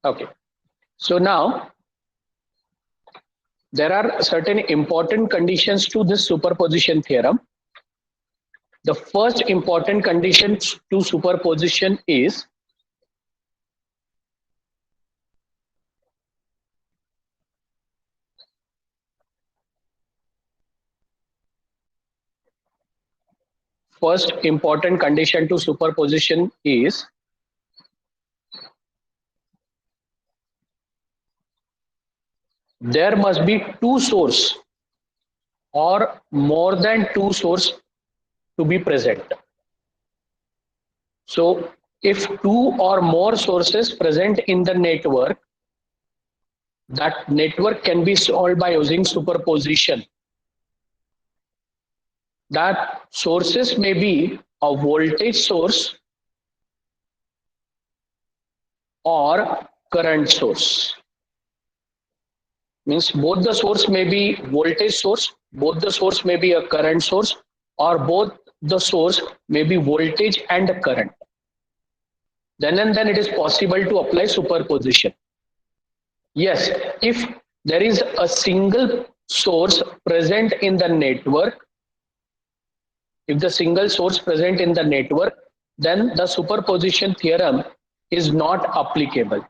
Okay, so now there are certain important conditions to this superposition theorem. The first important condition to superposition is first important condition to superposition is there must be two sources or more than two sources to be present. So if two or more sources present in the network, that network can be solved by using superposition. That sources may be a voltage source or current source. Means both the source may be voltage source, both the source may be a current source, or both the source may be voltage and current. Then and then it is possible to apply superposition. Yes, if there is a single source present in the network, if the single source present in the network, then the superposition theorem is not applicable.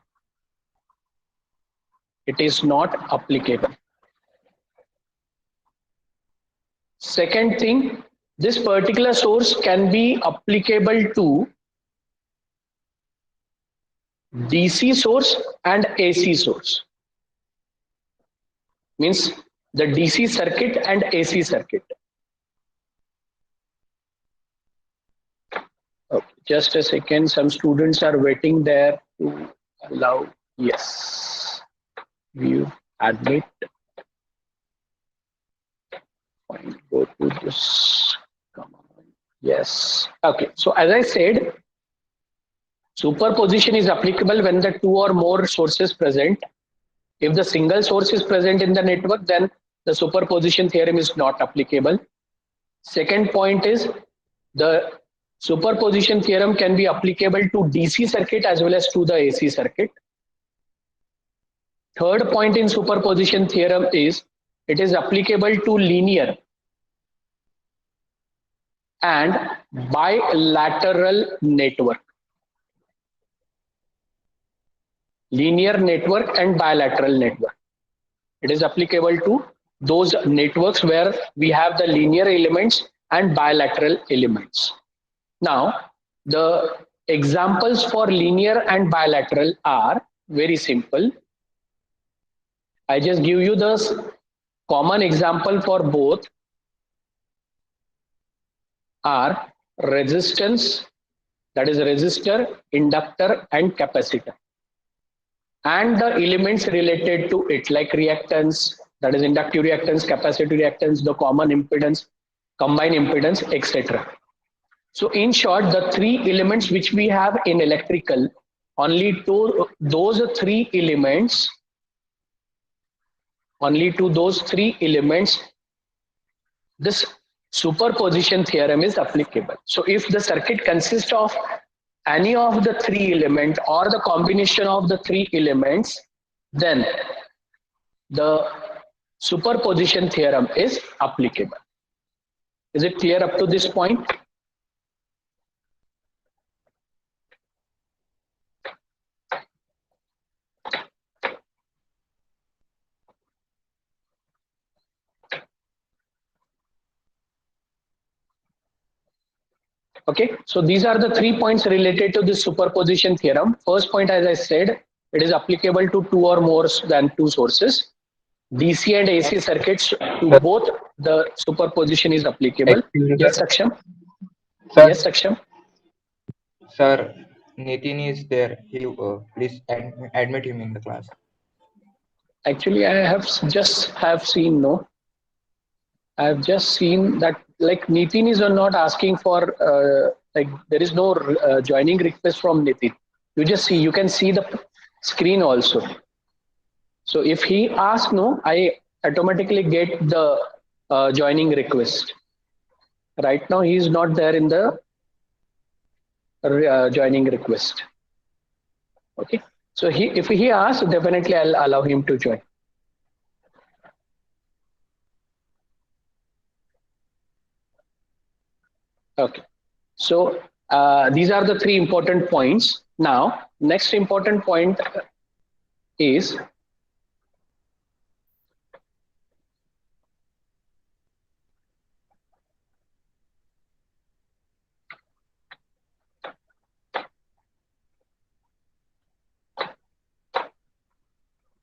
It is not applicable. Second thing, this particular source can be applicable to DC source and AC source. Means the DC circuit and AC circuit. Okay, just a second, some students are waiting there to allow. Yes, view, admit. Fine, go to this. Come on. Yes. Okay, so as I said, superposition is applicable when the two or more sources present. If the single source is present in the network, then the superposition theorem is not applicable. Second point is the superposition theorem can be applicable to DC circuit as well as to the AC circuit. Third point in superposition theorem is it is applicable to linear and bilateral network. Linear network and bilateral network. It is applicable to those networks where we have the linear elements and bilateral elements. Now, the examples for linear and bilateral are very simple. I just give you the common example for both are resistance, that is resistor, inductor and capacitor, and the elements related to it like reactance, that is inductive reactance, capacitive reactance, the common impedance, combined impedance, etc. So in short, the three elements which we have in electrical, only to those three elements, this superposition theorem is applicable. So if the circuit consists of any of the three elements or the combination of the three elements, then the superposition theorem is applicable. Is it clear up to this point? Okay, so these are the 3 points related to this superposition theorem. First point, as I said, it is applicable to two or more than two sources. DC and AC circuits, to both the superposition is applicable. Yes, Saksham? Sir. Yes, Saksham? Sir, Nitin is there. Please admit him in the class. Actually, I have seen, no. I have just seen that like Nitin is not asking for like there is no joining request from Nitin. You can see the screen also. So if he asks, no, I automatically get the joining request. Right now he is not there in the joining request. Okay. So if he asks, definitely I'll allow him to join. Okay. So these are the three important points. Now, next important point is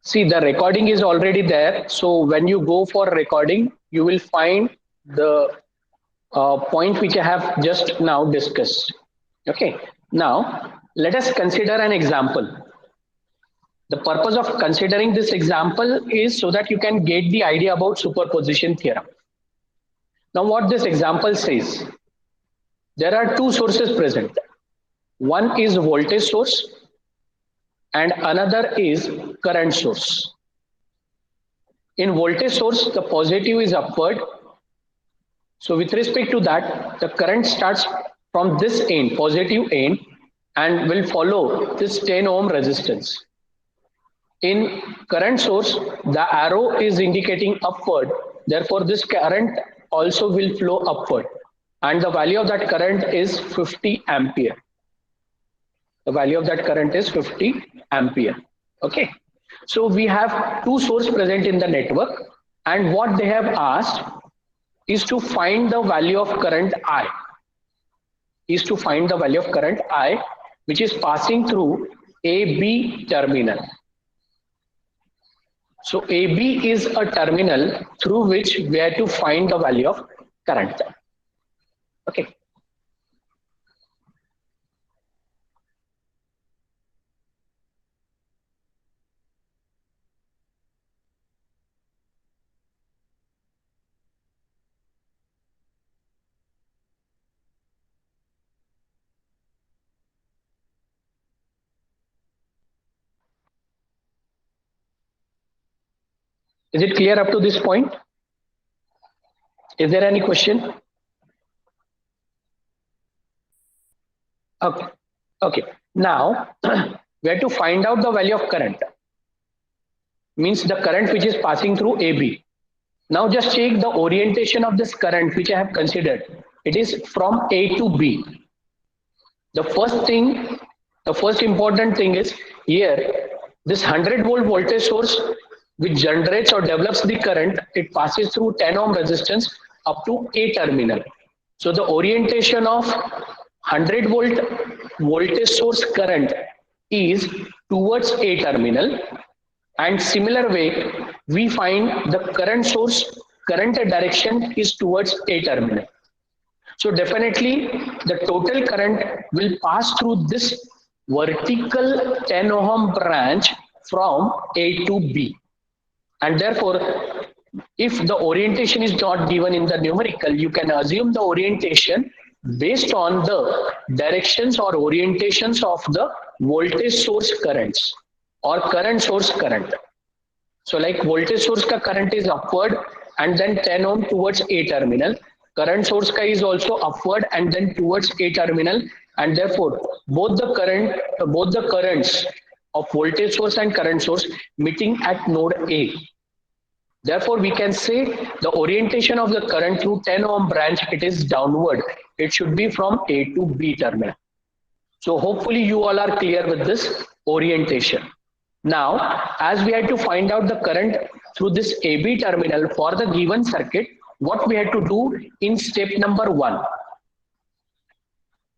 see, the recording is already there. So when you go for recording, you will find the point which I have just now discussed. Okay. Now, let us consider an example. The purpose of considering this example is so that you can get the idea about superposition theorem. Now, what this example says, there are two sources present. One is voltage source and another is current source. In voltage source, the positive is upward. So with respect to that, the current starts from this end, positive end, and will follow this 10 ohm resistance. In current source, the arrow is indicating upward. Therefore, this current also will flow upward. And the value of that current is 50 ampere. The value of that current is 50 ampere. Okay. So we have two sources present in the network, and what they have asked is to find the value of current I. Is to find the value of current I, which is passing through AB terminal. So AB is a terminal through which we have to find the value of current. Okay. Is it clear up to this point? Is there any question? Okay. Okay. Now we have to find out the value of current. Means the current which is passing through AB. Now just check the orientation of this current which I have considered. It is from A to B. The first important thing is here, this 100-volt voltage source which generates or develops the current, it passes through 10 ohm resistance up to A terminal. So the orientation of 100-volt voltage source current is towards A terminal, and similar way we find the current source current direction is towards A terminal. So definitely the total current will pass through this vertical 10 ohm branch from A to B. And therefore, if the orientation is not given in the numerical, you can assume the orientation based on the directions or orientations of the voltage source currents or current source current. So like voltage source ka current is upward and then 10 ohm towards A terminal. Current source ka is also upward and then towards A terminal, and therefore both the currents of voltage source and current source meeting at node A. Therefore, we can say the orientation of the current through 10 ohm branch, it is downward. It should be from A to B terminal. So hopefully you all are clear with this orientation. Now, as we had to find out the current through this AB terminal for the given circuit, what we had to do in step number 1?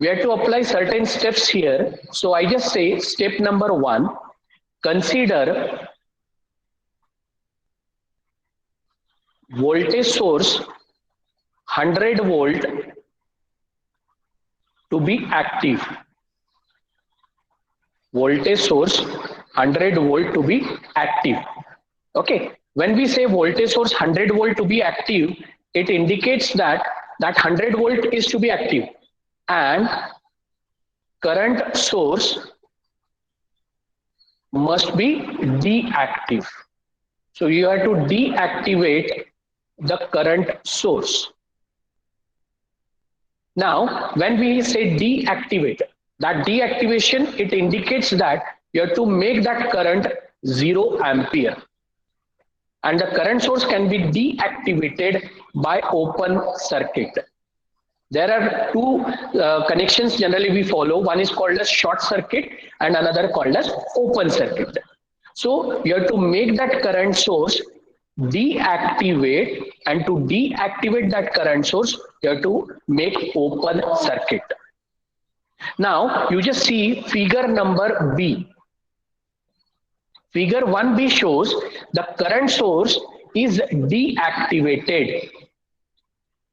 We had to apply certain steps here. So I just say step number 1, consider voltage source 100 volt to be active. Voltage source 100 volt to be active. Okay. When we say voltage source 100 volt to be active, it indicates that 100 volt is to be active and current source must be deactive. So you have to deactivate the current source. Now, when we say deactivate, that deactivation, it indicates that you have to make that current 0 ampere, and the current source can be deactivated by open circuit. There are two connections generally we follow. One is called as short circuit and another called as open circuit. So you have to make that current source deactivate, and to deactivate that current source, you have to make open circuit. Now you just see figure number B. Figure 1B shows the current source is deactivated.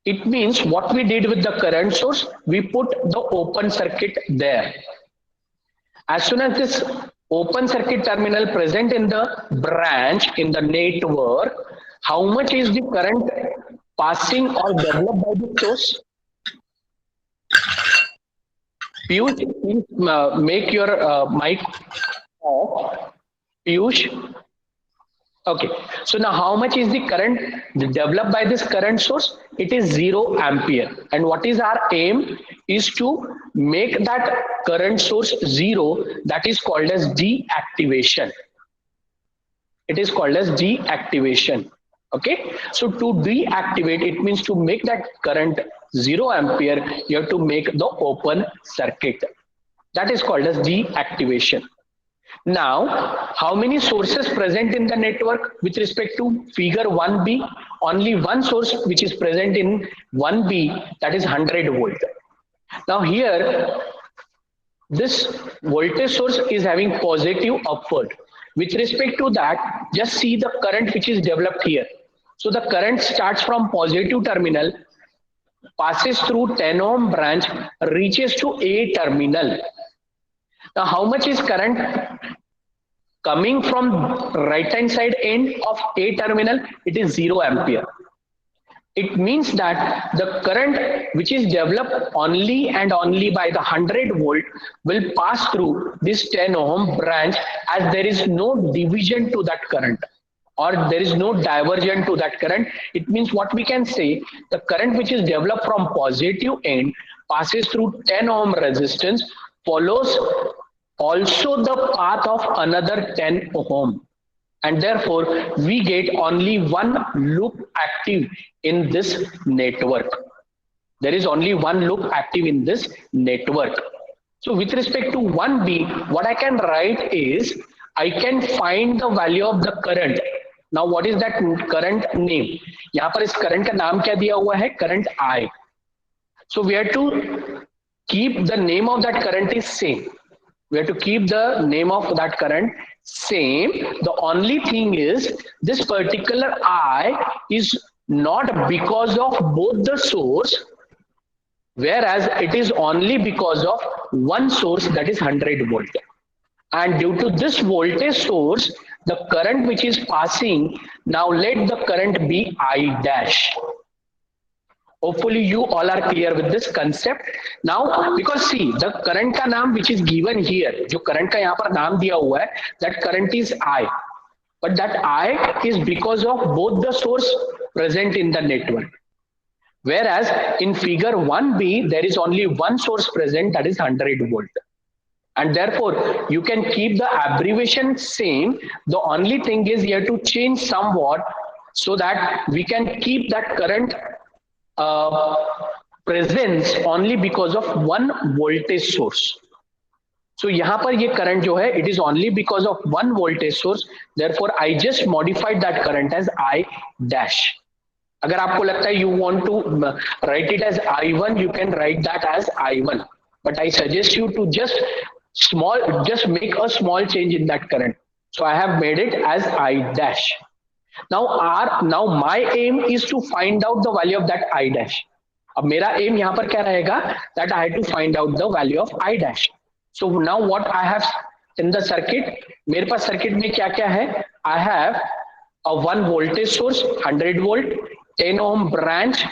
It means what we did with the current source, we put the open circuit there. As soon as this open circuit terminal present in the branch in the network, how much is the current passing or developed by the source? Piyush, please make your mic off. Piyush. Okay, so now how much is the current developed by this current source? It is 0 ampere. And what is our aim? Is to make that current source 0. That is called as deactivation. It is called as deactivation. Okay, so to deactivate, it means to make that current 0 ampere, you have to make the open circuit. That is called as deactivation. Now, how many sources present in the network with respect to figure 1B? Only one source which is present in 1B, that is 100 volt. Now here, this voltage source is having positive upward. With respect to that, just see the current which is developed here. So the current starts from positive terminal, passes through 10 ohm branch, reaches to A terminal. Now, how much is current coming from right hand side end of A terminal? It is 0 ampere. It means that the current which is developed only and only by the 100 volt will pass through this 10 ohm branch, as there is no division to that current, or there is no diversion to that current. It means what we can say, the current which is developed from positive end passes through 10 ohm resistance, follows also the path of another 10 ohm, and therefore we get only one loop active in this network. There is only one loop active in this network. So with respect to 1B, what I can write is, I can find the value of the current. Now what is that current name? यहाँ पर इस current का नाम क्या दिया हुआ है? Current I. So we have to keep the name of that current is same. We have to keep the name of that current same. The only thing is, this particular I is not because of both the source, whereas it is only because of one source, that is 100 volt. And due to this voltage source, the current which is passing, now let the current be I dash. Hopefully you all are clear with this concept. Now, because see, the current का नाम which is given here, जो current का यहाँ पर नाम दिया हुआ है, that current is I. But that I is because of both the source present in the network. Whereas in figure 1B, there is only one source present, that is 100 volt. And therefore, you can keep the abbreviation same. The only thing is you have to change somewhat so that we can keep that current presence only because of one voltage source. So यहाँ पर ये current जो है, it is only because of one voltage source. Therefore, I just modified that current as I dash. अगर आपको लगता है you want to write it as I1, you can write that as I1. But I suggest you to just make a small change in that current. So I have made it as I dash. Now my aim is to find out the value of that I dash. अब मेरा aim यहाँ पर क्या रहेगा? That I have to find out the value of I dash. So now what I have in the circuit, मेरे पास circuit में क्या क्या है? I have a one voltage source, 100 volt, 10 ohm branch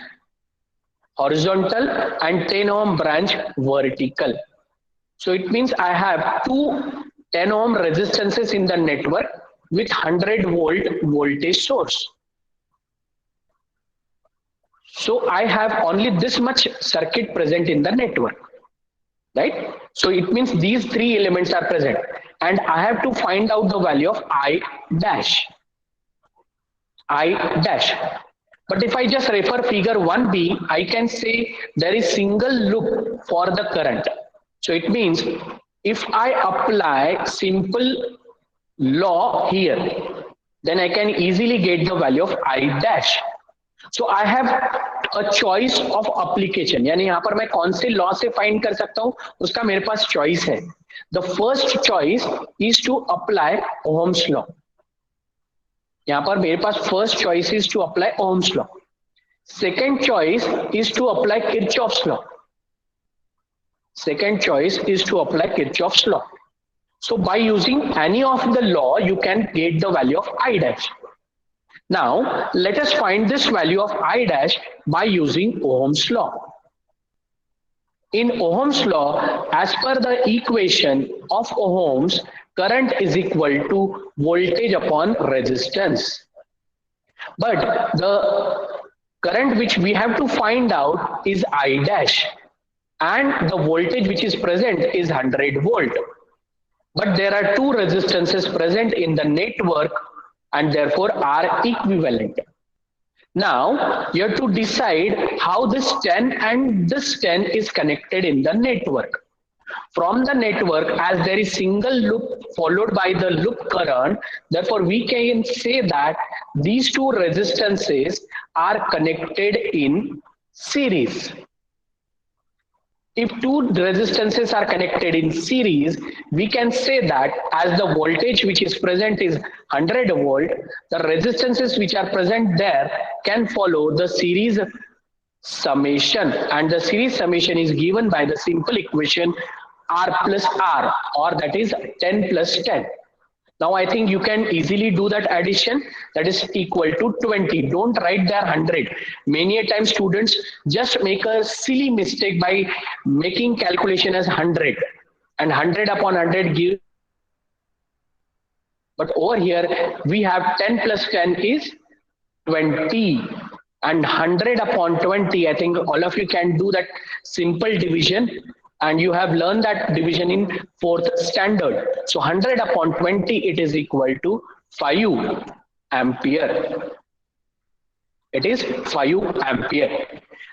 horizontal and 10 ohm branch vertical. So it means I have two 10 ohm resistances in the network with 100 volt voltage source. So I have only this much circuit present in the network, right? So it means these three elements are present. and I have to find out the value of I dash. I dash. But if I just refer figure 1b, I can say there is single loop for the current. So it means if I apply simple law here, then I can easily get the value of I dash. So I have a choice of application, यानी यहाँ पर मैं कौन से law से find कर सकता हूँ, उसका मेरे पास चॉइस है. The first choice is to apply Ohm's law. यहाँ पर मेरे पास first choice is to apply Ohm's law. Second choice is to apply Kirchhoff's law. Second choice is to apply Kirchhoff's law. So by using any of the law, you can get the value of I dash. Now let us find this value of I dash by using Ohm's law. In Ohm's law, as per the equation of Ohm's, current is equal to voltage upon resistance. But the current which we have to find out is I dash, and the voltage which is present is 100 volt. But there are two resistances present in the network and therefore are equivalent. Now you have to decide how this 10 and this 10 is connected in the network. From the network, as there is single loop followed by the loop current, therefore we can say that these two resistances are connected in series. If two resistances are connected in series, we can say that as the voltage which is present is 100 volt, the resistances which are present there can follow the series summation, and the series summation is given by the simple equation R plus R, or that is 10 plus 10. Now I think you can easily do that addition, that is equal to 20. Don't write there 100. Many a time students just make a silly mistake by making calculation as 100, and 100 upon 100 give. But over here we have 10 plus 10 is 20, and 100 upon 20, I think all of you can do that simple division, and you have learned that division in 4th standard. So 100 upon 20, it is equal to 5 ampere. It is 5 ampere.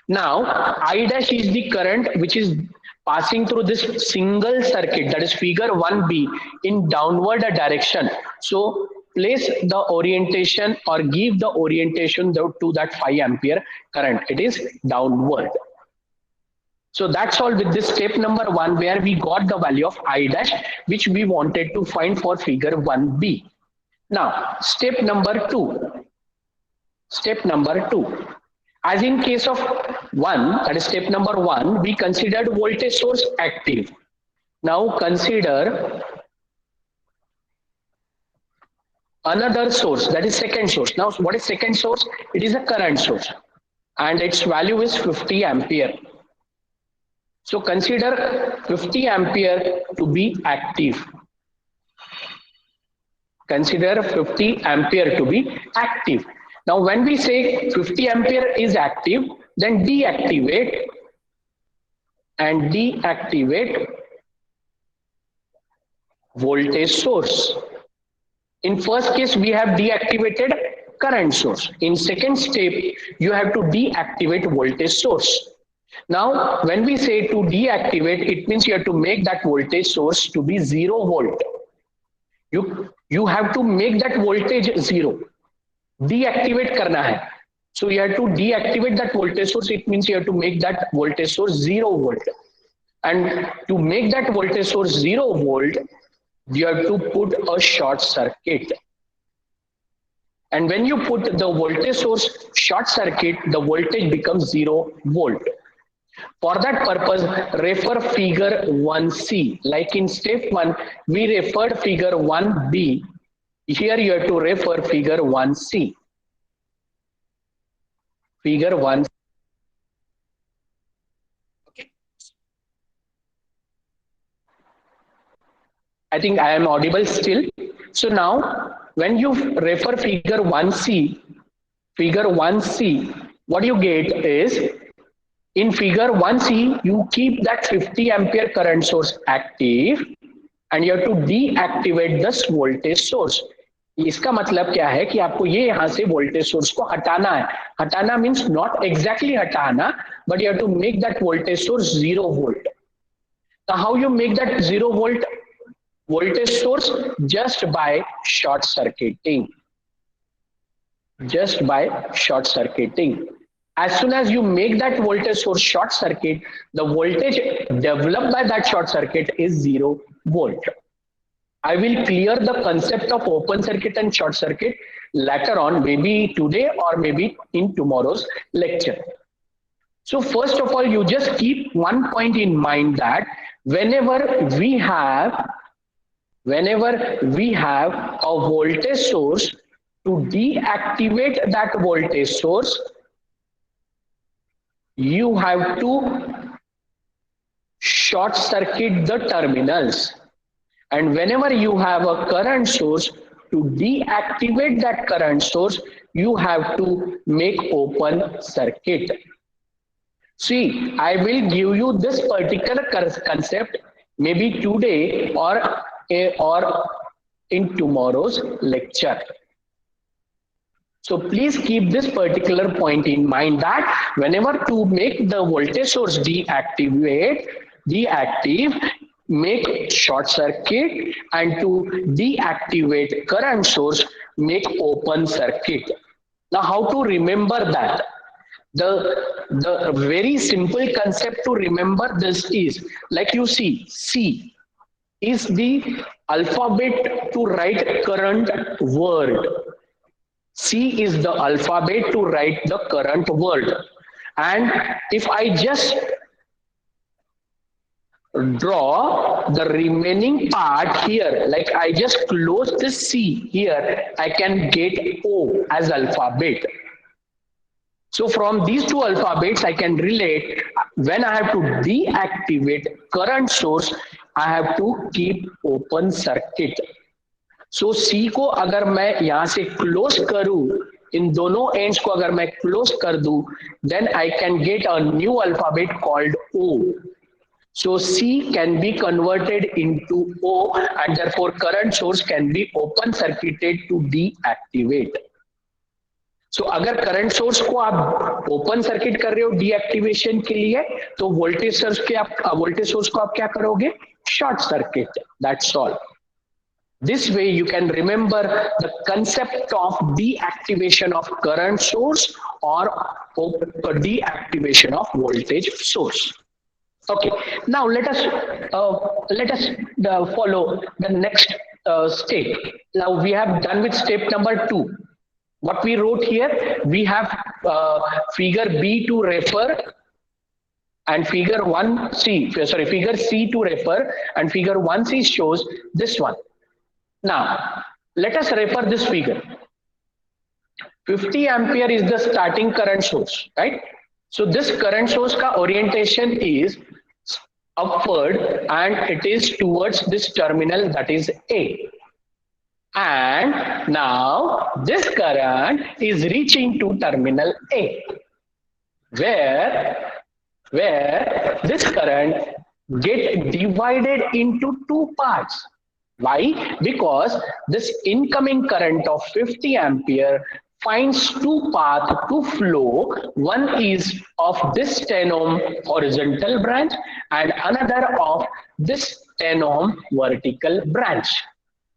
Now I dash is the current which is passing through this single circuit, that is figure 1b, in downward direction. So place the orientation or give the orientation to that 5 ampere current. It is downward. So that's all with this step number 1, where we got the value of I dash which we wanted to find for figure 1b. Now step number 2. Step number 2. As in case of 1, that is step number 1, we considered voltage source active. Now consider another source, that is second source. Now what is second source? It is a current source and its value is 50 ampere. So consider 50 ampere to be active. Consider 50 ampere to be active. Now when we say 50 ampere is active, then deactivate and deactivate voltage source. In first case, we have deactivated current source. In second step, you have to deactivate voltage source. Now, when we say to deactivate, it means you have to make that voltage source to be 0 volt. You have to make that voltage 0. Deactivate karna hai. So you have to deactivate that voltage source. It means you have to make that voltage source 0 volt. And to make that voltage source 0 volt, you have to put a short circuit. And when you put the voltage source short circuit, the voltage becomes 0 volt. For that purpose, refer figure 1c. Like in step 1, we referred figure 1b. Here you have to refer figure 1c. Figure 1. Okay. I think I am audible still. So now, when you refer figure 1c, what you get is, in figure 1c, you keep that 50 ampere current source active, and you have to deactivate this voltage source. इसका मतलब क्या है कि आपको ये यहां से voltage source को हटाना है. हटाना मीन्स नॉट एग्जैक्टली हटाना, but you have to make that voltage source 0 volt. Now how you make that 0 volt voltage source? Just by short circuiting. Just by short circuiting. As soon as you make that voltage source short circuit, the voltage developed by that short circuit is 0 volt. I will clear the concept of open circuit and short circuit later on, maybe today or maybe in tomorrow's lecture. So first of all, you just keep one point in mind, that whenever we have a voltage source, to deactivate that voltage source, you have to short circuit the terminals. And whenever you have a current source, to deactivate that current source, you have to make open circuit. See, I will give you this particular concept maybe today or in tomorrow's lecture. So please keep this particular point in mind, that whenever to make the voltage source deactive, make short circuit, and to deactivate current source, make open circuit. Now how to remember that? The very simple concept to remember this is, like you see, C is the alphabet to write current word. C is the alphabet to write the current word. And if I just draw the remaining part here, like I just close this C here, I can get O as alphabet. So from these two alphabets, I can relate, when I have to deactivate current source, I have to keep open circuit. So C को अगर मैं यहाँ से close करूँ, इन दोनों ends को अगर मैं close कर दूँ, then I can get a new alphabet called O. So C can be converted into O, and therefore current source can be open circuited to deactivate. So अगर करंट सोर्स को आप open circuit कर रहे हो deactivation के लिए, तो voltage source को आप क्या करोगे? Short circuit. That's all. This way you can remember the concept of deactivation of current source or deactivation of voltage source. Okay, now let us follow the next step. Now we have done with step number 2. What we wrote here, we have figure B to refer and figure C to refer, and figure 1C shows this one. Now let us refer this figure. 50 ampere is the starting current source, right? So this current source ka orientation is upward and it is towards this terminal, that is A. And now this current is reaching to terminal A, where this current get divided into two parts. Why? Because this incoming current of 50 ampere finds two paths to flow. One is of this 10 ohm horizontal branch and another of this 10 ohm vertical branch.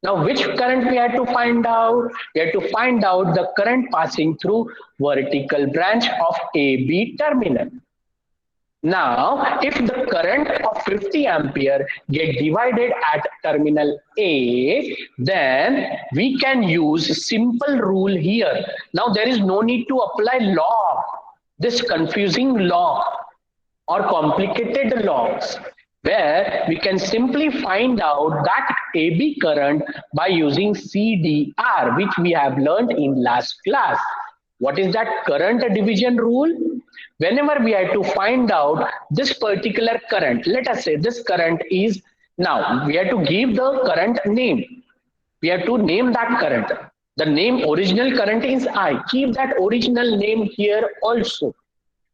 Now which current we had to find out? We had to find out the current passing through vertical branch of AB terminal. Now if the current of 50 ampere get divided at terminal A, then we can use simple rule here. Now there is no need to apply law, this confusing law or complicated laws, where we can simply find out that AB current by using CDR, which we have learned in last class. What is that current division rule? Whenever we have to find out this particular current, let us say this current is, now we have to give the current name. We have to name that current. The name original current is I. Keep that original name here also.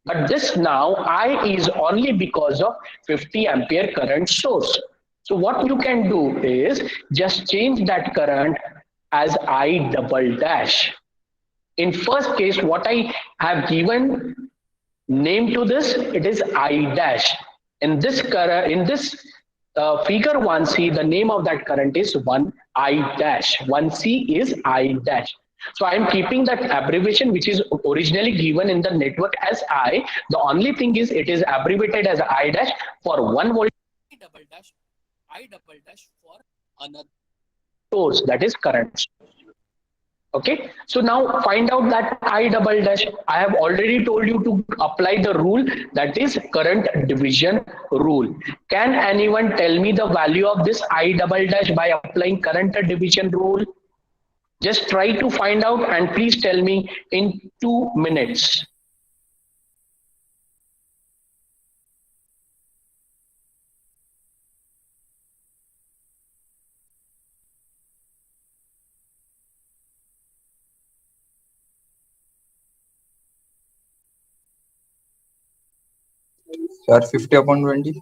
But this now I is only because of 50 ampere current source. So what you can do is just change that current as I double dash. In first case, what I have given name to this, it is I dash. In this current, in this figure 1c, the name of that current is 1 I dash. 1c is I dash. So I am keeping that abbreviation which is originally given in the network as I. The only thing is it is abbreviated as I dash for 1 volt for another source, that is current. Okay, so now find out that I double dash. I have already told you to apply the rule, that is current division rule. Can anyone tell me the value of this I double dash by applying current division rule? Just try to find out and please tell me in 2 minutes. Sir, 50 upon 20.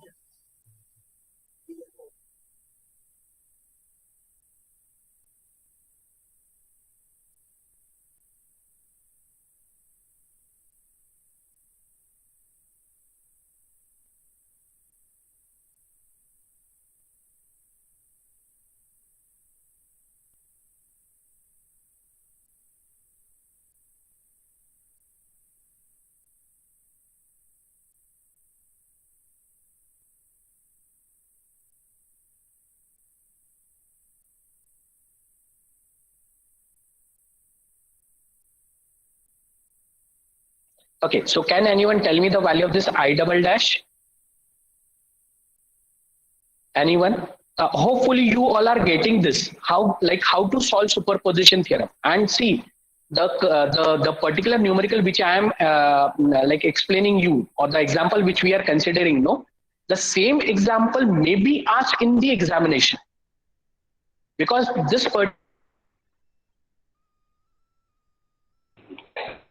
Okay, so can anyone tell me the value of this I double dash? Anyone? Hopefully you all are getting this, how to solve superposition theorem. And see, the particular numerical which I am like explaining you, or the example which we are considering, no, the same example may be asked in the examination, because this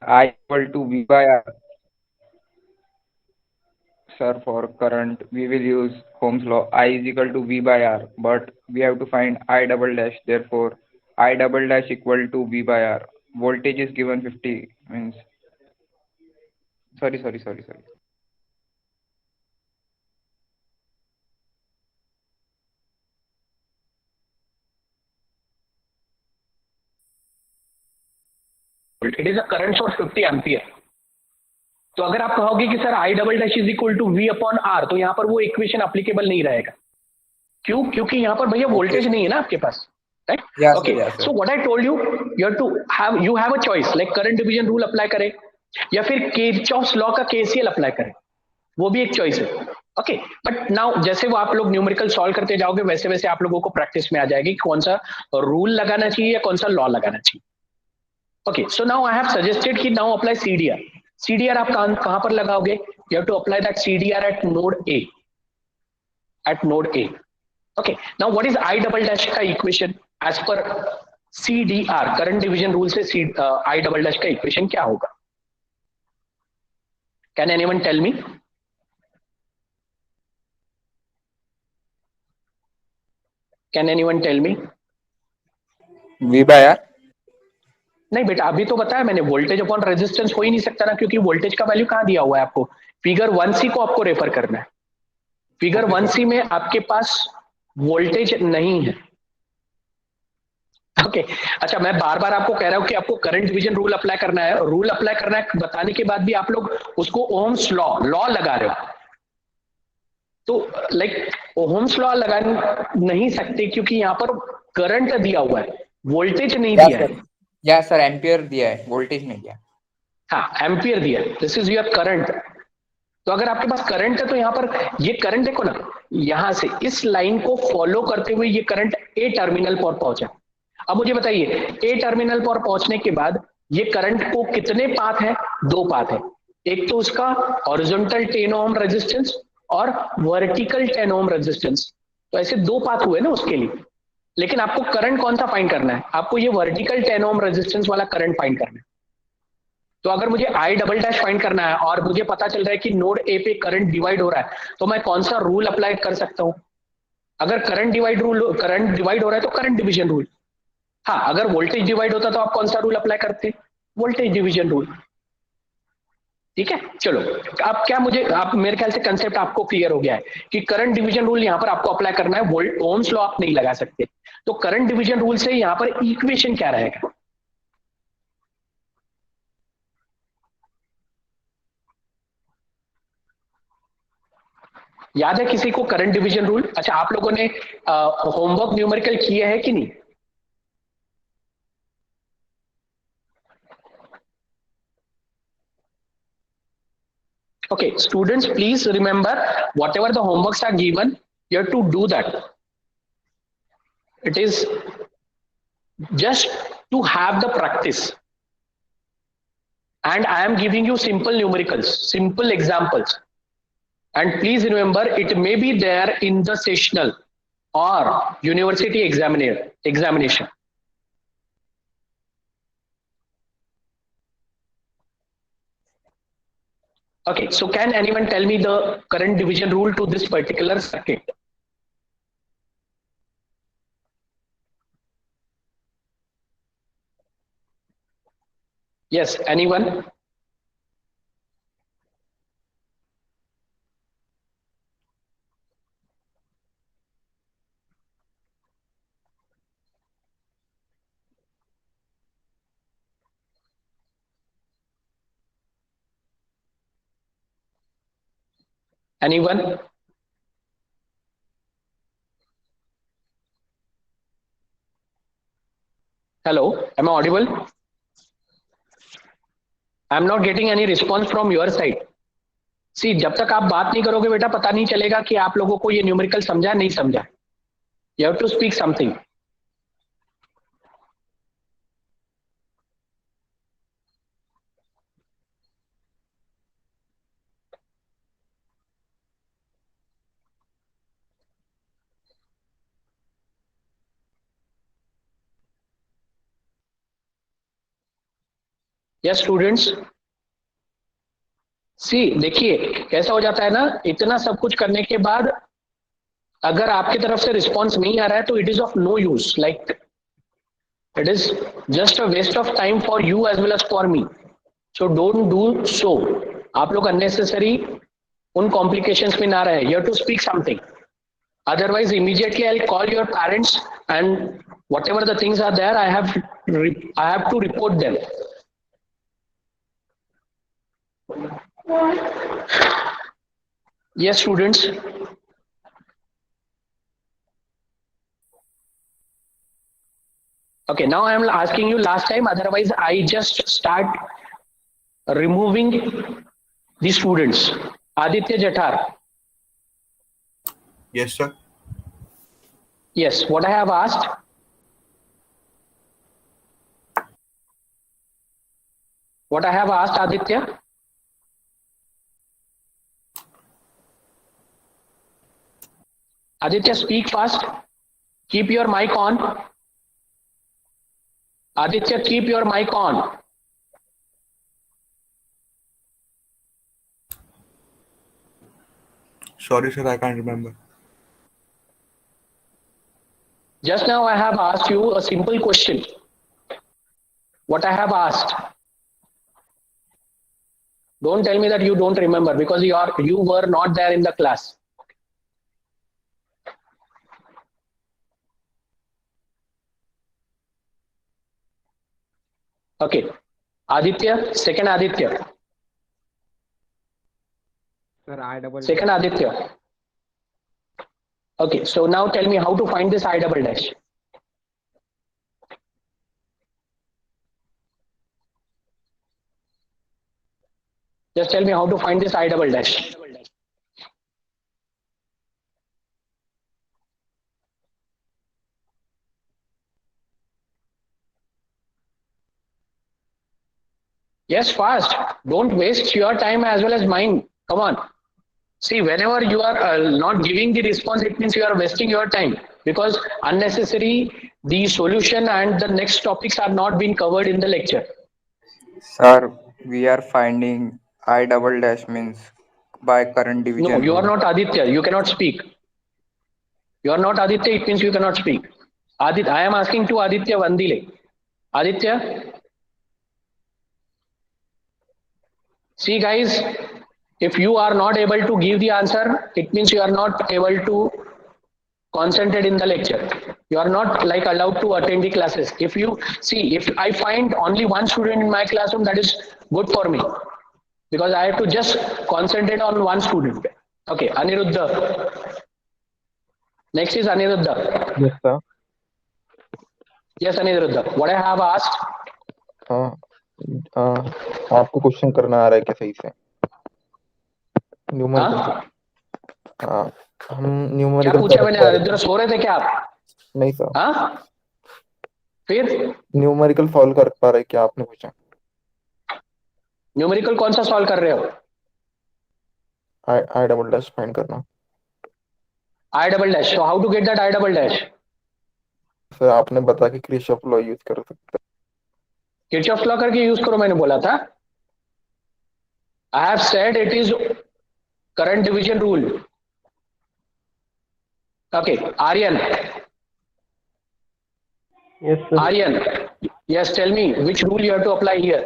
I equal to V by R. Sir, for current, we will use Ohm's law. I is equal to V by R, but we have to find I double dash. Therefore, I double dash equal to V by R. Voltage is given 50. Means, sorry. it is a current source 50 ampere. तो अगर आप कहोगे कि sir I double dash is equal to V upon R, तो यहाँ पर वो equation applicable नहीं रहेगा. क्यों? क्योंकि यहाँ पर भैया वोल्टेज नहीं है ना आपके पास, right? Okay, so what I told you, you have a choice, like current division rule apply करें या फिर किरचॉफ्स लॉ का केसीएल अप्लाई करें, वो भी एक चॉइस है. ओके, बट नाउ जैसे वो आप लोग न्यूमेरिकल सॉल्व करते जाओगे वैसे वैसे आप लोगों को प्रैक्टिस में आ जाएगी कौन सा रूल लगाना चाहिए या कौन सा लॉ लगाना चाहिए. Okay, so now I have suggested कि नाउ अप्लाई सीडीआर. सीडीआर आप कहां पर लगाओगे? You have to apply that CDR at node A, at node A. Okay, now what is I double dash का equation as per CDR, current division rule से I double dash का equation क्या होगा? Can anyone tell me? Can anyone tell me? V by R. नहीं बेटा, अभी तो बताया मैंने, वोल्टेज अपॉन रेजिस्टेंस हो ही नहीं सकता ना, क्योंकि वोल्टेज का वैल्यू कहां दिया हुआ है आपको? फिगर 1c को आपको रेफर करना है. फिगर 1c में आपके पास वोल्टेज नहीं है. ओके, अच्छा, मैं बार बार आपको कह रहा हूं कि आपको करंट डिवीजन रूल अप्लाई करना है. रूल अप्लाई करना है बताने के बाद भी आप लोग उसको ओम्स लॉ लगा रहे हो. तो लाइक ओम्स लॉ लगा नहीं सकते क्योंकि यहाँ पर करंट दिया हुआ है, वोल्टेज नहीं दिया है. या सर, एम्पियर दिया है, वोल्टेज नहीं दिया. हाँ, एम्पियर दिया है. This is your current. तो अगर आपके पास करंट है तो यहाँ पर ये करंट देखो ना, यहां से इस लाइन को फॉलो करते हुए ये करंट ए टर्मिनल पर पहुंचा. अब मुझे बताइए, ए टर्मिनल पर पहुंचने के बाद ये करंट को कितने पाथ है? 2 पाथ है. एक तो उसका हॉरिजॉन्टल 10 ओम रेजिस्टेंस और वर्टिकल 10 ओम रेजिस्टेंस. तो ऐसे 2 पाथ हुए ना उसके लिए. लेकिन आपको करंट कौन सा फाइंड करना है? आपको ये वर्टिकल 10 ओम रेजिस्टेंस वाला करंट फाइंड करना है. तो अगर मुझे आई डबल डैश फाइंड करना है और मुझे पता चल रहा है कि नोड ए पे करंट डिवाइड हो रहा है, तो मैं कौन सा रूल अप्लाई कर सकता हूं? अगर करंट डिवाइड हो रहा है तो करंट डिवीजन रूल। हाँ, अगर वोल्टेज डिवाइड होता तो आप कौन सा रूल अप्लाई करते? Voltage division rule. ठीक है, चलो। अब क्या मुझे, आप मेरे ख्याल से कंसेप्ट आपको क्लियर हो गया है कि करंट डिवीजन रूल यहां पर आपको अप्लाई करना है, वोल्ट ओम्स लॉ आप नहीं लगा सकते। तो करंट डिवीजन रूल से यहां पर इक्वेशन क्या रहेगा? याद है किसी को करंट डिवीजन रूल? अच्छा, आप लोगों ने होमवर्क न्यूमेरिकल किए है कि नहीं? Okay, students, please remember whatever the homeworks are given, you have to do that. It is just to have the practice. And I am giving you simple numericals, simple examples. And please remember, it may be there in the sessional or university examination. Okay, so can anyone tell me the current division rule to this particular circuit? Yes, anyone? Anyone? Hello, am I audible? I am not getting any response from your side. सी, जब तक आप बात नहीं करोगे बेटा, पता नहीं चलेगा कि आप लोगों को ये न्यूमेरिकल समझा नहीं समझा। You have to speak something. Yes students, see देखिए कैसा हो जाता है ना, इतना सब कुछ करने के बाद अगर आपकी तरफ से रिस्पॉन्स नहीं आ रहा है तो it is of no use, like it is just a waste of time for you as well as for me. So don't do so. आप लोग अननेसेसरी उन कॉम्प्लिकेशंस में ना रहे। You have to speak something, otherwise immediately I'll call your parents and whatever the things are there, I have to report them. Yes students. Okay, now I am asking you last time, otherwise I just start removing the students. Aditya Jathar. Yes, sir. Yes, what I have asked? What I have asked, Aditya? Aditya, speak fast. Keep your mic on. Aditya, keep your mic on. Sorry, sir, I can't remember. Just now I have asked you a simple question. What I have asked. Don't tell me that you don't remember because you were not there in the class. Okay. Aditya, second Aditya. Sir, I double Second Aditya. Okay, so now tell me how to find this I double dash. Just tell me how to find this I double dash. Yes, fast. Don't waste your time as well as mine. Come on. See, whenever you are not giving the response, it means you are wasting your time because unnecessary the solution and the next topics are not being covered in the lecture. Sir, we are finding I double dash means by current No, division you are rule. not Aditya. You cannot speak. You are not Aditya, it means you cannot speak. Aditya, I am asking to Aditya Vandile. Aditya, see guys, if you are not able to give the answer, it means you are not able to concentrate in the lecture. You are not like allowed to attend the classes. If you see, if I find only one student in my classroom, that is good for me, because I have to just concentrate on one student. Okay, Aniruddha. Next is Aniruddha. Yes, sir. Yes, Aniruddha. What I have asked, हाँ आपको question करना आ रहा है क्या सही से? Numerical हाँ हाँ हम क्या न्यूमेरिकल पूछा मैंने? अनिरुद्ध सो रहे थे क्या आप? नहीं सर, हाँ फिर न्यूमेरिकल सॉल्व कर पा रहे क्या आपने पूछा? न्यूमेरिकल कौन सा सॉल्व कर रहे हो? आई डबल डैश फाइंड करना। I double dash. So how to get that I double dash? Sir आपने बताया कि किरचॉफ लॉ यूज कर सकते हैं। किरचॉफ लॉ करके यूज करो, मैंने बोला था. I have said it is current division rule. Okay, Aryan. Yes, sir. Aryan, yes, tell me which rule you have to apply here.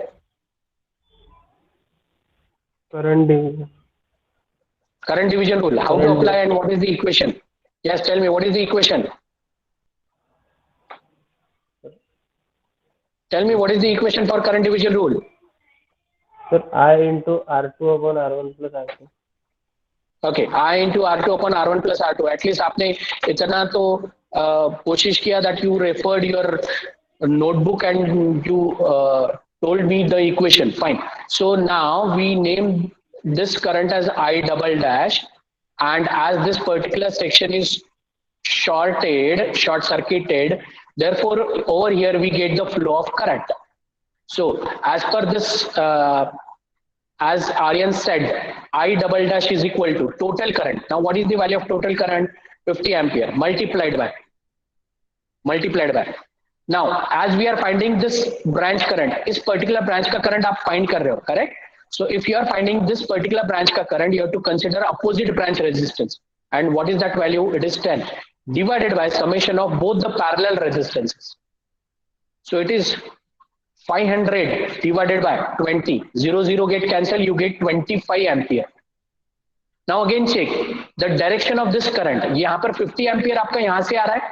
Current division. Current division rule. How to Current apply and what is the equation? Yes, tell me what is the equation. Tell me what is the equation for current division rule. Sir, I into R2 upon R1 plus R2. Okay, I into R2 upon R1 plus R2. At least आपने इतना तो कोशिश किया that you referred your notebook and you told me the equation. Fine. So now we name this current as I double dash, and as this particular section is short circuited, therefore over here we get the flow of current. So as per this, as Aryan said, I double dash is equal to total current. Now what is the value of total current? 50 ampere multiplied by. Now as we are finding this branch current, इस particular branch का current आप find कर रहे हो, correct? So if you are finding this particular branch का current, you have to consider opposite branch resistance. And what is that value? It is 10 divided by summation of both the parallel resistances. So it is 500 divided by 20. 0 get cancel, you get 25 ampere. Now again check the direction of this current. यहाँ पर 50 ampere आपका यहाँ से आ रहा है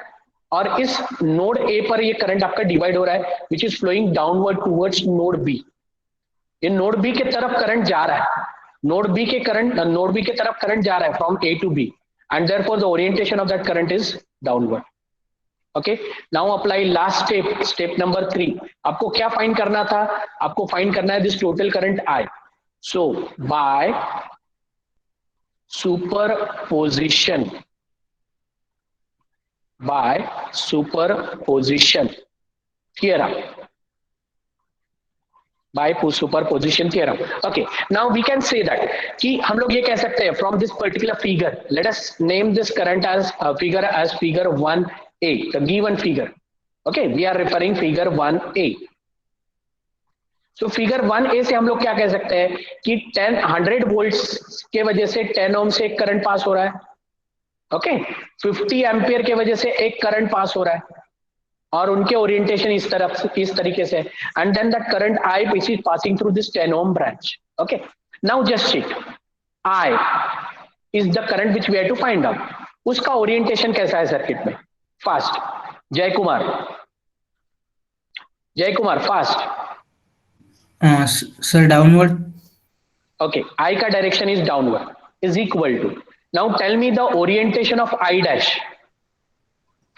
और इस node A पर ये करंट आपका डिवाइड हो रहा है, which is flowing downward towards node B. In node B के तरफ करंट जा रहा है. नोड B के तरफ करंट जा रहा है from A to B, and therefore the orientation of that current is downward. Okay, now apply last step number 3. आपको क्या फाइंड करना था? आपको फाइंड करना है this total current I. So by superposition theorem. By superposition theorem. Okay, now we can say that कि हम लोग ये कह सकते हैं from this particular figure, let us name this current as figure 1a, the given figure. Okay, we are referring figure 1a. So figure 1a से हम लोग क्या कह सकते हैं कि 100 volts के वजह से 10 ohm से एक करंट पास हो रहा है. ओके, 50 एम्पियर के वजह से एक करंट पास हो रहा है और उनके ओरिएंटेशन इस तरीके से, and then that current I which is passing through this 10 ohm branch. Okay, now just check, I is the current which we have to find out. उसका ओरिएंटेशन कैसा है सर्किट में? Fast. Jai Kumar fast. Sir downward. Okay, I का direction is downward, is equal to. Now tell me the orientation of I dash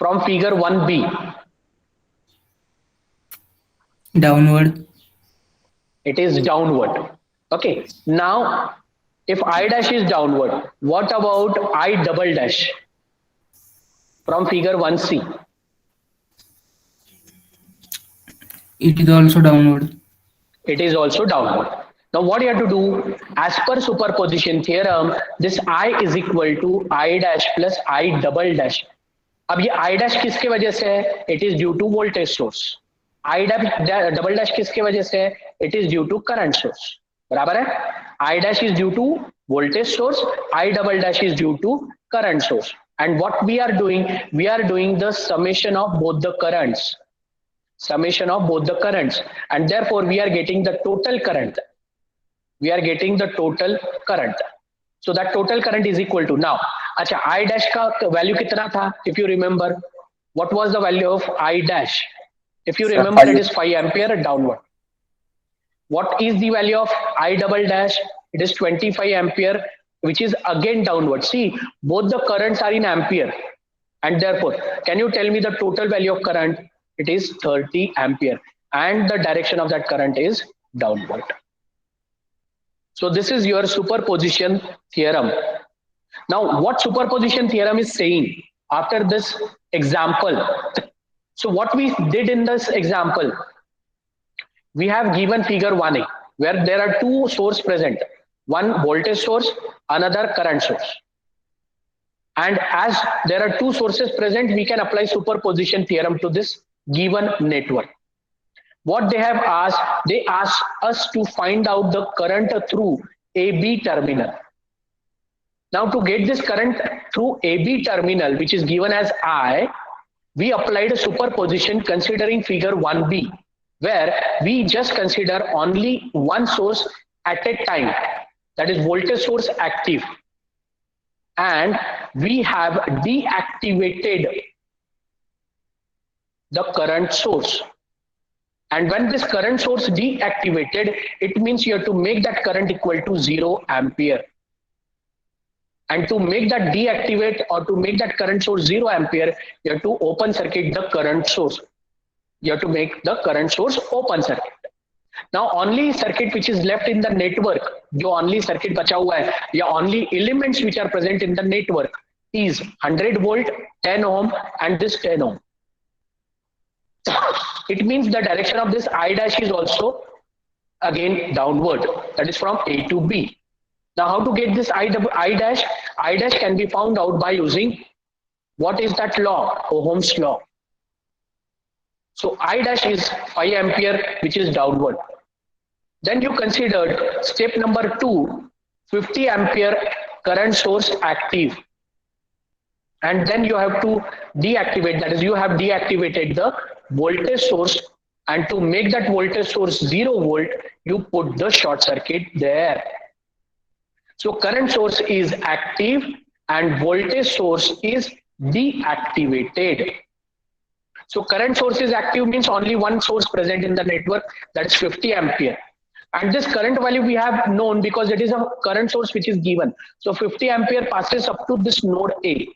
from figure 1b. Downward. It is downward. Okay, now if I dash is downward, what about I double dash from figure 1c? It is also downward. It is also downward. Now what you have to do, as per superposition theorem, this I is equal to I dash plus I double dash. अब ये I dash किसके वजह से है? It is due to voltage source. I double dash किसके वजह से है? It is due to current source. बराबर है? I dash is due to voltage source, I double dash is due to current source. And what we are doing the summation of both the currents. And therefore we are getting the total current. So that total current is equal to, now अच्छा I dash का value कितना था? If you remember, what was the value of I dash? If you remember, it is 5 ampere downward. What is the value of I double dash? It is 25 ampere, which is again downward. See, both the currents are in ampere, and therefore can you tell me the total value of current? It is 30 ampere, and the direction of that current is downward. So this is your superposition theorem. Now what superposition theorem is saying after this example? So what we did in this example, we have given figure 1a where there are two sources present, one voltage source, another current source. And as there are two sources present, we can apply superposition theorem to this given network. What they have asked, they asked us to find out the current through AB terminal. Now to get this current through AB terminal, which is given as I, we applied a superposition considering figure 1b, where we just consider only one source at a time, that is voltage source active, and we have deactivated the current source. And when this current source deactivated, it means you have to make that current equal to 0 ampere. And to make that deactivate or to make that current source 0 ampere, you have to open circuit the current source. You have to make the current source open circuit. Now only circuit which is left in the network, जो only circuit बचा हुआ है, या only elements which are present in the network is 100 volt, 10 ohm and this 10 ohm. It means the direction of this I dash is also again downward, that is from A to B. Now how to get this I dash? I dash can be found out by using, what is that law? Ohm's law. So I dash is 5 ampere, which is downward. Then you considered step number 2, 50 ampere current source active. And then you have to deactivate, that is you have deactivated the voltage source, and to make that voltage source 0 volt, you put the short circuit there. So current source is active and voltage source is deactivated. So current source is active means only one source present in the network, that is 50 ampere. And this current value we have known because it is a current source which is given. So 50 ampere passes up to this node A.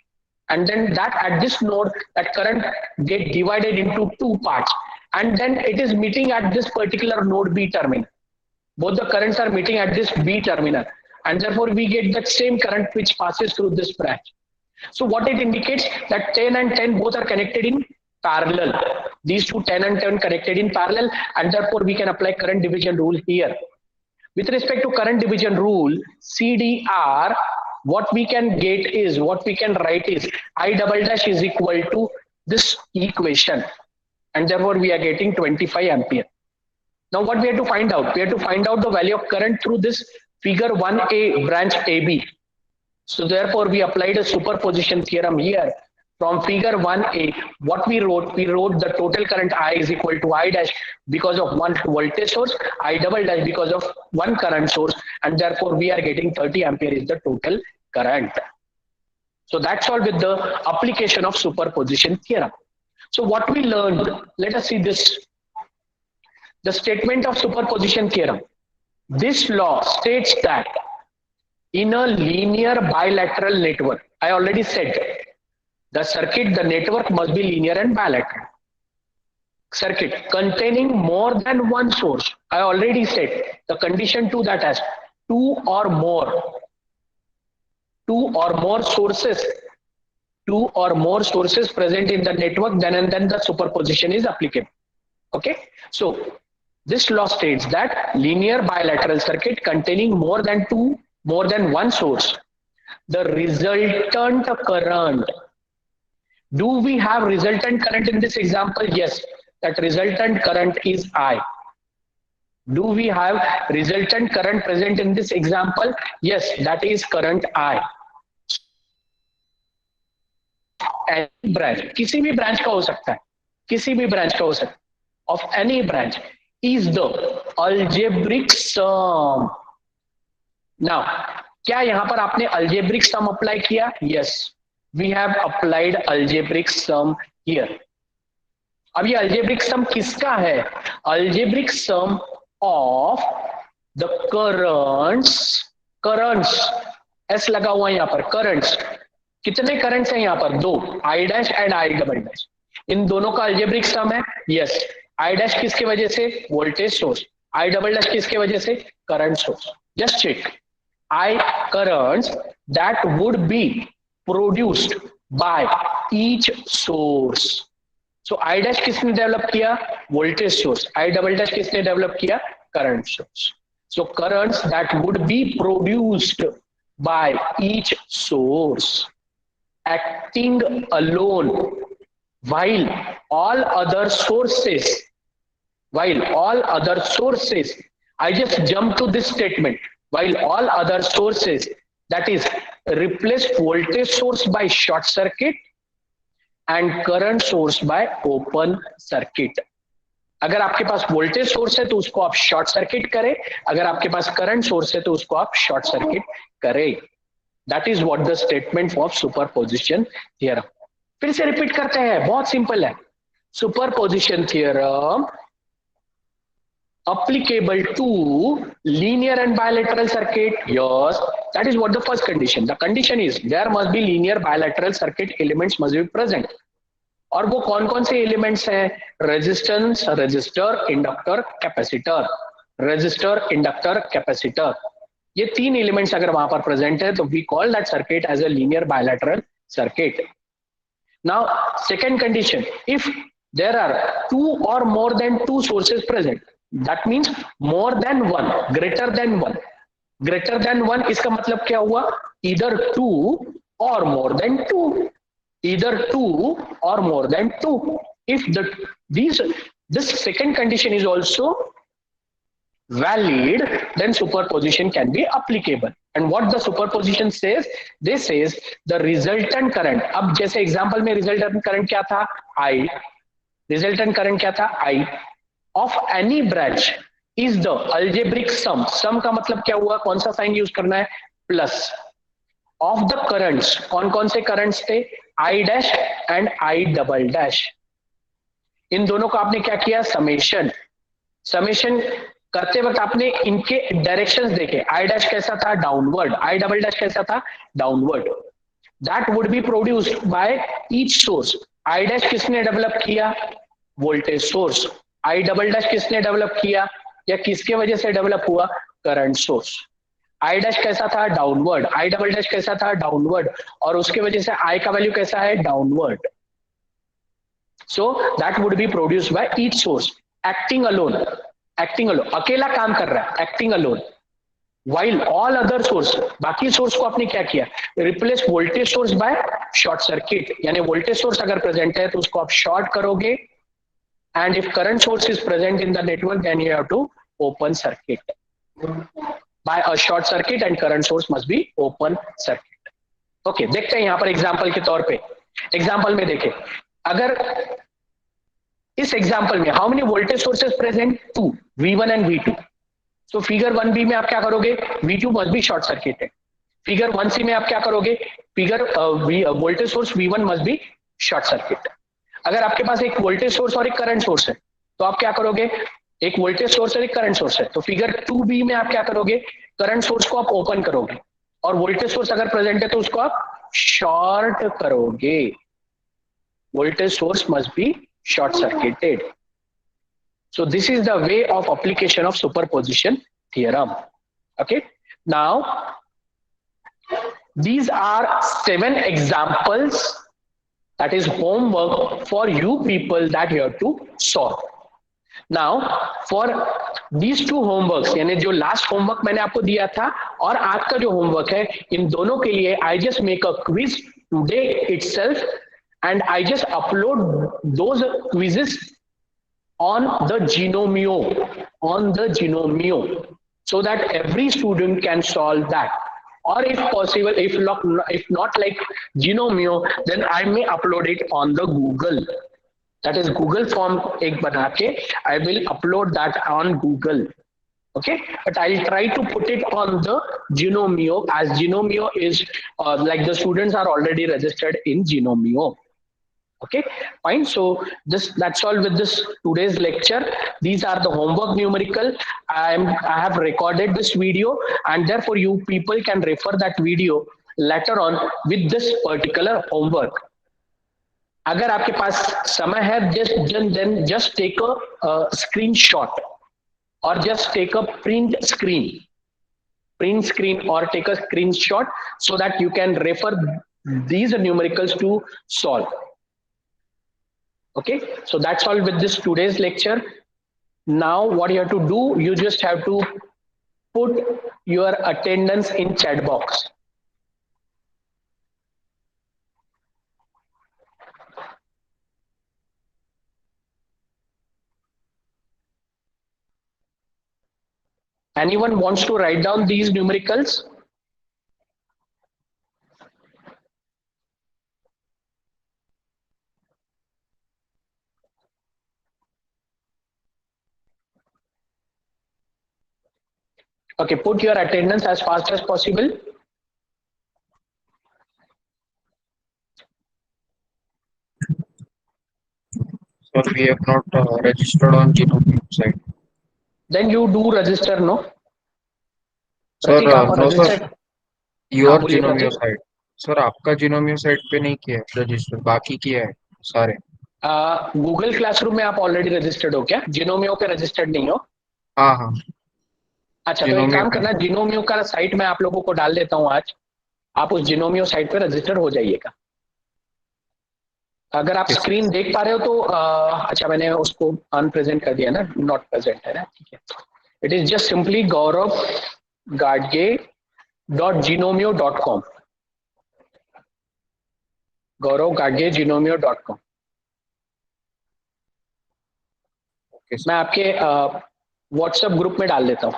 And then that at this node, that current get divided into two parts. And then it is meeting at this particular node B terminal. Both the currents are meeting at this B terminal. And therefore we get that same current which passes through this branch. So what it indicates that 10 and 10 both are connected in parallel. These two 10 and 10 connected in parallel, and therefore we can apply current division rule here. With respect to current division rule, CDR, what we can get is, what we can write is I double dash is equal to this equation, and therefore we are getting 25 ampere. Now what we have to find out? We have to find out the value of current through this figure 1a branch AB. So therefore we applied a superposition theorem here. From figure 1a, what we wrote the total current I is equal to I dash because of one voltage source, I double dash because of one current source, and therefore we are getting 30 ampere is the total current. So that's all with the application of superposition theorem. So what we learned, let us see this. The statement of superposition theorem. This law states that in a linear bilateral network, I already said, the circuit, the network must be linear and bilateral. Circuit containing more than one source. I already said the condition to that as two or more sources present in the network, then and then the superposition is applicable. Okay, so this law states that linear bilateral circuit containing more than one source, the resultant current. Do we have resultant current in this example? Yes, that resultant current is I. Do we have resultant current present in this example? Yes, that is current I. Any branch, किसी भी branch का हो सकता है, किसी भी branch का हो सकता है, of any branch is the algebraic sum. Now क्या यहां पर आपने अल्जेब्रिक सम अप्लाई किया? Yes, we have applied algebraic sum here. अब ये अल्जेब्रिक सम किसका है? Algebraic sum of the currents, currents एस लगा हुआ है यहां पर, करंट्स। कितने करंट्स हैं यहां पर? दो, I dash and I double dash. इन दोनों का अल्जेब्रिक सम है। यस, आई डैश किसके वजह से? Voltage source. I double dash किसके वजह से? Current source. Just check, I currents that would be produced by each source. So I dash किसने डेवलप किया? Voltage source. I double dash किसने डेवलप किया? Current source. So currents that would be produced by each source acting alone while all other sources, I just jump to this statement, while all other sources, that is replace voltage source by short circuit and current source by open circuit। अगर आपके पास voltage source है तो उसको आप short circuit करें, अगर आपके पास current source है तो उसको आप शॉर्ट सर्किट करें। That is what the statement of superposition theorem. फिर से रिपीट करते हैं, बहुत सिंपल है। Superposition theorem applicable to linear and bilateral circuit? Yes, that is what the first condition. The condition is there must be linear bilateral circuit elements must be present. और वो कौन कौन से एलिमेंट्स हैं? Resistance, resistor, inductor, capacitor. Resistor, inductor, capacitor, ये तीन elements अगर वहां पर प्रेजेंट है तो we call that circuit as a linear bilateral circuit. Now second condition, if there are two or more than two sources present, that means more than one, greater than one. Greater than one इसका मतलब क्या हुआ? Either two or more than two, either two or more than two. If this second condition is also valid, then superposition can be applicable. And what the superposition says? This says the resultant current, अब जैसे example में resultant current क्या था? I, resultant current क्या था? I of any branch is the algebraic sum, sum का मतलब क्या हुआ? कौन सा साइन यूज करना है? प्लस ऑफ द करंट्स, कौन कौन से करंट्स थे? I dash and I double dash. इन दोनों को आपने क्या किया? समेशन। समेशन करते वक्त आपने इनके डायरेक्शंस देखे, आई डैश कैसा था? डाउनवर्ड। आई डबल डैश कैसा था? Downward. That would be produced by each source. I dash किसने डेवलप किया? Voltage source. I double dash किसने डेवलप किया या किसके वजह से डेवलप हुआ? Current source. आई डैश कैसा था? डाउनवर्ड। आई डबल डैश कैसा था? डाउनवर्ड। और उसके वजह से आई का वैल्यू कैसा है? Downward. So that would be produced by each source acting alone. Acting alone, अकेला काम कर रहा है, acting alone. While all other source, बाकी सोर्स को आपने क्या किया? Replace voltage source by short circuit, यानी वोल्टेज सोर्स अगर प्रेजेंट है तो उसको आप शॉर्ट करोगे, and if current source is present in the network then you have to open circuit by a short circuit and current source must be open circuit. Okay, देखते हैं यहां पर एग्जांपल के तौर पे। एग्जांपल में देखें, अगर इस एग्जांपल में how many voltage sources present? Two, V1 and V2। So figure 1B में आप क्या करोगे? V2 must be short circuited. Figure 1C में आप क्या करोगे? Figure voltage source V1 must be short circuit. अगर आपके पास एक वोल्टेज सोर्स और एक करंट सोर्स है तो आप क्या करोगे? एक वोल्टेज सोर्स और एक करंट सोर्स है, तो फिगर 2B में आप क्या करोगे? करंट सोर्स को आप ओपन करोगे और वोल्टेज सोर्स अगर प्रेजेंट है तो उसको आप शॉर्ट करोगे। Voltage source must be short circuited. So this is the way of application of superposition theorem. Okay, now these are 7 examples, that is homework for you people that you have to solve. Now for these two homeworks, यानी जो last homework मैंने आपको दिया था और आज का जो होमवर्क है, इन दोनों के लिए I just make a quiz today itself and I just upload those quizzes on the Genomio, so that every student can solve that. or if possible, if not like Genomio, then I may upload it on the Google. That is Google form एक बना के I will upload that on Google. Okay, but I'll try to put it on the Genomio, as Genomio is like the students are already registered in Genomio. Okay, fine. So that's all with this today's lecture. These are the homework numerical. I have recorded this video, and therefore you people can refer that video later on with this particular homework. अगर आपके पास समय है, just take a screenshot or just take a print screen or take a screenshot so that you can refer these numericals to solve. Okay, so that's all with this today's lecture. Now what you have to do, you just have to put your attendance in chat box. Anyone wants to write down these numericals? Okay, put your attendance as fast as possible. Sir, we have not registered on Genomio site. Then you do register, no? Sir, प्रतीक, आप no register? sir, your बोलिए Genomio प्रतीक। site. Sir आपका Genomio site पे नहीं किया है register, बाकी किया है सारे। गूगल क्लासरूम में आप ऑलरेडी रजिस्टर्ड हो क्या? जिनोमियो पे रजिस्टर्ड नहीं हो? हाँ हाँ। अच्छा, तो एक काम करना, जिनोमियो का साइट मैं आप लोगों को डाल देता हूँ आज, आप उस जिनोमियो साइट पे रजिस्टर हो जाइएगा। अगर आप स्क्रीन देख पा रहे हो तो अच्छा, मैंने उसको अनप्रेजेंट कर दिया ना, नॉट प्रेजेंट है ना, ठीक है। It is just simply gaurav.gadge.genomio.com, gaurav.gadge.genomio.com। मैं आपके व्हाट्सएप ग्रुप में डाल देता हूँ।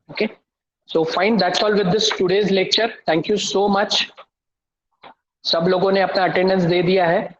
Okay, so fine, that's all with this today's lecture. Thank you so much. सब लोगों ने अपना अटेंडेंस दे दिया है।